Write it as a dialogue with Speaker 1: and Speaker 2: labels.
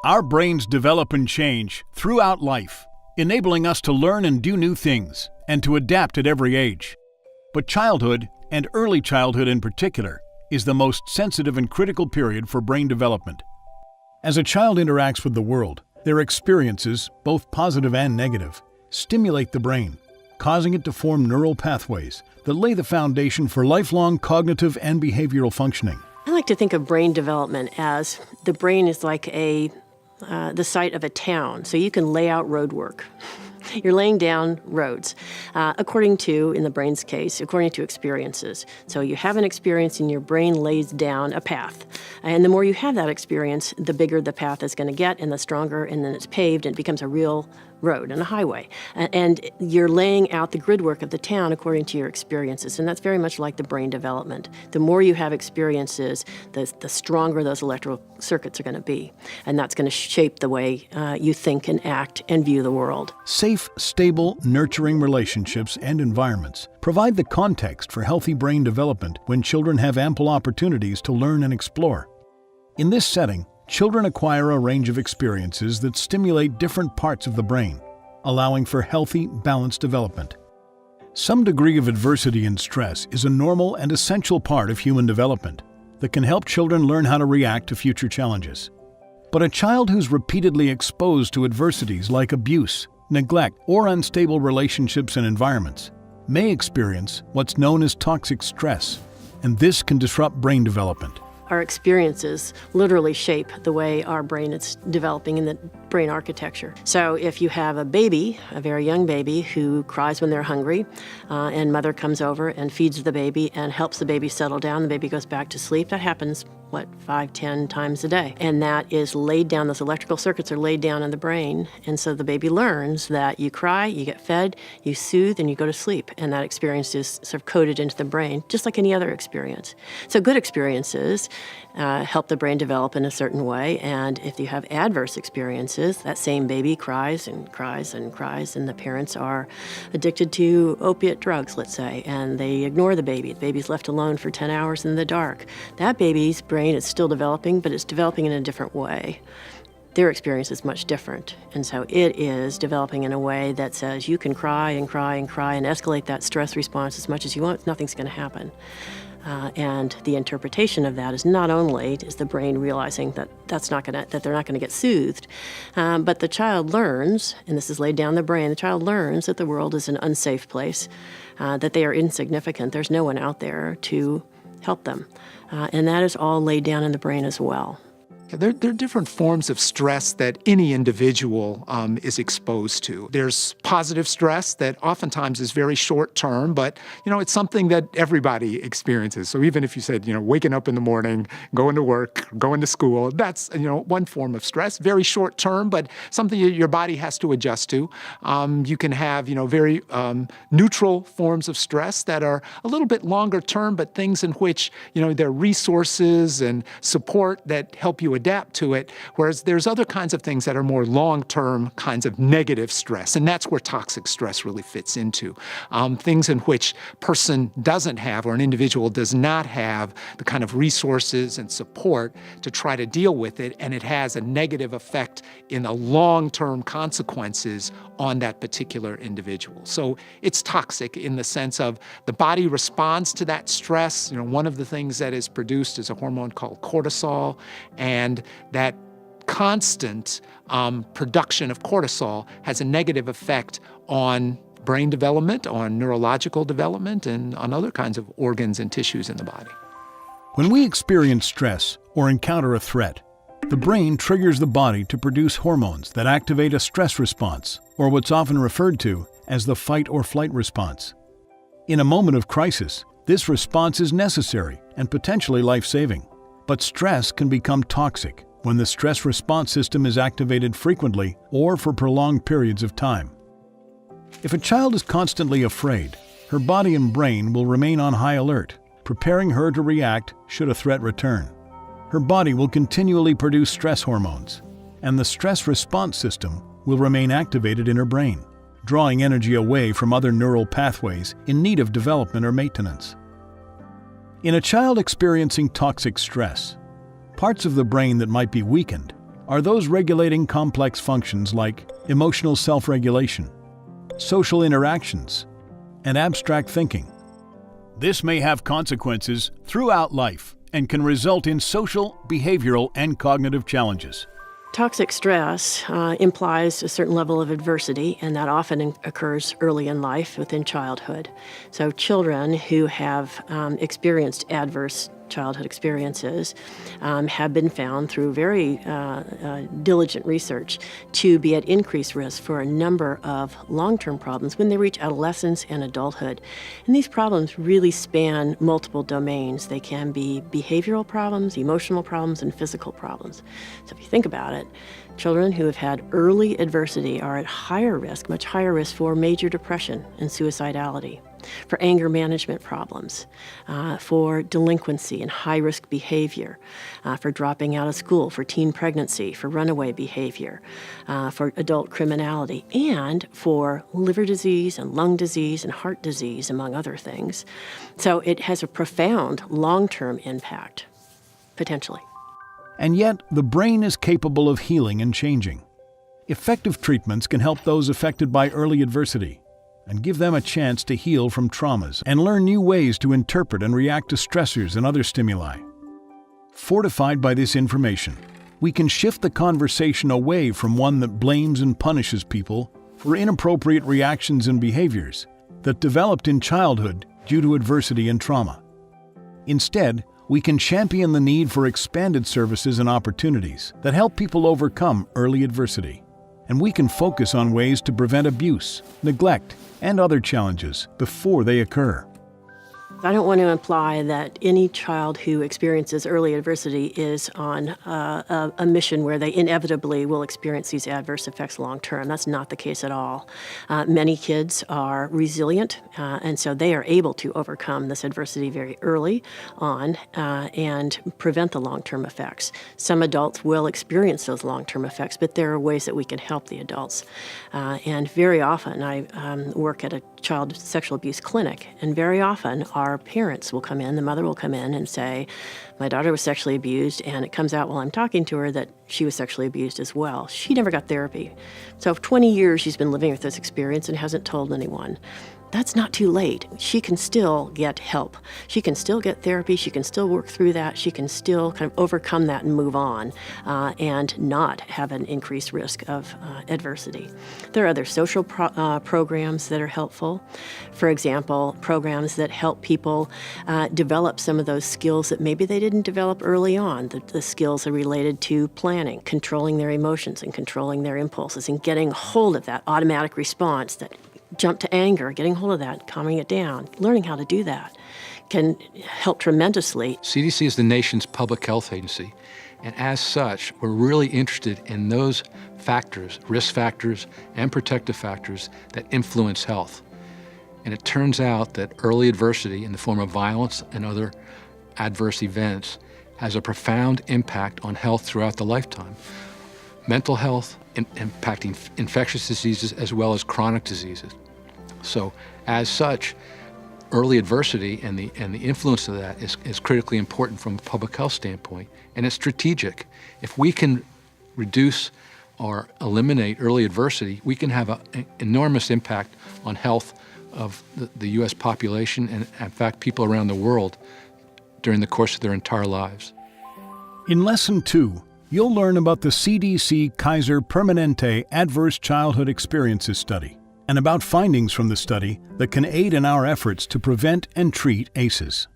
Speaker 1: Our brains develop and change throughout life, enabling us to learn and do new things, and to adapt at every age. But childhood, and early childhood in particular, is the most sensitive and critical period for brain development. As a child interacts with the world, their experiences, both positive and negative, stimulate the brain, causing it to form neural pathways that lay the foundation for lifelong cognitive and behavioral functioning.
Speaker 2: I like to think of brain development as the brain is like the site of a town, so you can lay out road work. You're laying down roads, according to, in the brain's case, according to experiences. So you have an experience and your brain lays down a path. And the more you have that experience, the bigger the path is going to get and the stronger, and then it's paved and it becomes a real road and a highway. And you're laying out the grid work of the town according to your experiences. And that's very much like the brain development. The more you have experiences, the stronger those electrical circuits are going to be. And that's going to shape the way you think and act and view the world.
Speaker 1: Safe, stable, nurturing relationships and environments provide the context for healthy brain development when children have ample opportunities to learn and explore. In this setting, children acquire a range of experiences that stimulate different parts of the brain, allowing for healthy, balanced development. Some degree of adversity and stress is a normal and essential part of human development that can help children learn how to react to future challenges. But a child who's repeatedly exposed to adversities like abuse, neglect, or unstable relationships and environments may experience what's known as toxic stress, and this can disrupt brain development.
Speaker 2: Our experiences literally shape the way our brain is developing in the brain architecture. So if you have a baby, a very young baby, who cries when they're hungry, and mother comes over and feeds the baby and helps the baby settle down, the baby goes back to sleep, that happens 5, 10 times a day. And that is laid down, those electrical circuits are laid down in the brain. And so the baby learns that you cry, you get fed, you soothe, and you go to sleep. And that experience is sort of coded into the brain, just like any other experience. So good experiences help the brain develop in a certain way. And if you have adverse experiences, that same baby cries and cries and cries, and the parents are addicted to opiate drugs, let's say, and they ignore the baby. The baby's left alone for 10 hours in the dark. That baby's brain is still developing, but it's developing in a different way. Their experience is much different. And so it is developing in a way that says you can cry and cry and cry and escalate that stress response as much as you want, nothing's going to happen. And the interpretation of that is not only is the brain realizing that they're not going to get soothed, but the child learns, and this is laid down in the brain, the child learns that the world is an unsafe place, that they are insignificant. There's no one out there to help them. And that is all laid down in the brain as well.
Speaker 3: There are different forms of stress that any individual is exposed to. There's positive stress that oftentimes is very short term, but it's something that everybody experiences. So even if you said, waking up in the morning, going to work, going to school, that's one form of stress, very short term, but something your body has to adjust to. You can have very neutral forms of stress that are a little bit longer term, but things in which there are resources and support that help you adapt to it, whereas there's other kinds of things that are more long-term kinds of negative stress, and that's where toxic stress really fits into. Things in which person doesn't have, or an individual does not have, the kind of resources and support to try to deal with it, and it has a negative effect in the long-term consequences on that particular individual. So it's toxic in the sense of the body responds to that stress. One of the things that is produced is a hormone called cortisol, and that constant production of cortisol has a negative effect on brain development, on neurological development, and on other kinds of organs and tissues in the body.
Speaker 1: When we experience stress or encounter a threat, the brain triggers the body to produce hormones that activate a stress response, or what's often referred to as the fight or flight response. In a moment of crisis, this response is necessary and potentially life-saving. But stress can become toxic when the stress response system is activated frequently or for prolonged periods of time. If a child is constantly afraid, her body and brain will remain on high alert, preparing her to react should a threat return. Her body will continually produce stress hormones, and the stress response system will remain activated in her brain, drawing energy away from other neural pathways in need of development or maintenance. In a child experiencing toxic stress, parts of the brain that might be weakened are those regulating complex functions like emotional self-regulation, social interactions, and abstract thinking. This may have consequences throughout life and can result in social, behavioral, and cognitive challenges.
Speaker 2: Toxic stress implies a certain level of adversity, and that often occurs early in life within childhood. So children who have experienced adverse childhood experiences have been found through very diligent research to be at increased risk for a number of long-term problems when they reach adolescence and adulthood. And these problems really span multiple domains. They can be behavioral problems, emotional problems, and physical problems. So if you think about it, children who have had early adversity are at higher risk, much higher risk for major depression and suicidality, for anger management problems, for delinquency and high-risk behavior, for dropping out of school, for teen pregnancy, for runaway behavior, for adult criminality, and for liver disease and lung disease and heart disease, among other things. So it has a profound long-term impact, potentially.
Speaker 1: And yet, the brain is capable of healing and changing. Effective treatments can help those affected by early adversity and give them a chance to heal from traumas and learn new ways to interpret and react to stressors and other stimuli. Fortified by this information, we can shift the conversation away from one that blames and punishes people for inappropriate reactions and behaviors that developed in childhood due to adversity and trauma. Instead, we can champion the need for expanded services and opportunities that help people overcome early adversity. And we can focus on ways to prevent abuse, neglect, and other challenges before they occur.
Speaker 2: I don't want to imply that any child who experiences early adversity is on a mission where they inevitably will experience these adverse effects long term. That's not the case at all. Many kids are resilient, and so they are able to overcome this adversity very early on and prevent the long-term effects. Some adults will experience those long-term effects, but there are ways that we can help the adults. And very often, I work at a child sexual abuse clinic, and very often our parents will come in, the mother will come in and say, my daughter was sexually abused, and it comes out while I'm talking to her that she was sexually abused as well. She never got therapy. So for 20 years she's been living with this experience and hasn't told anyone. That's not too late. She can still get help. She can still get therapy. She can still work through that. She can still kind of overcome that and move on and not have an increased risk of adversity. There are other social programs that are helpful. For example, programs that help people develop some of those skills that maybe they didn't develop early on. The skills are related to planning, controlling their emotions and controlling their impulses and getting hold of that automatic response, that jump to anger, getting hold of that, calming it down. Learning how to do that can help tremendously.
Speaker 4: CDC is the nation's public health agency, and as such, we're really interested in those factors, risk factors and protective factors that influence health. And it turns out that early adversity in the form of violence and other adverse events has a profound impact on health throughout the lifetime. Mental health, impacting infectious diseases as well as chronic diseases. So as such, early adversity and the influence of that is critically important from a public health standpoint, and it's strategic. If we can reduce or eliminate early adversity, we can have an enormous impact on health of the U.S. population and, in fact, people around the world during the course of their entire lives.
Speaker 1: In Lesson 2, you'll learn about the CDC Kaiser Permanente Adverse Childhood Experiences Study and about findings from the study that can aid in our efforts to prevent and treat ACEs.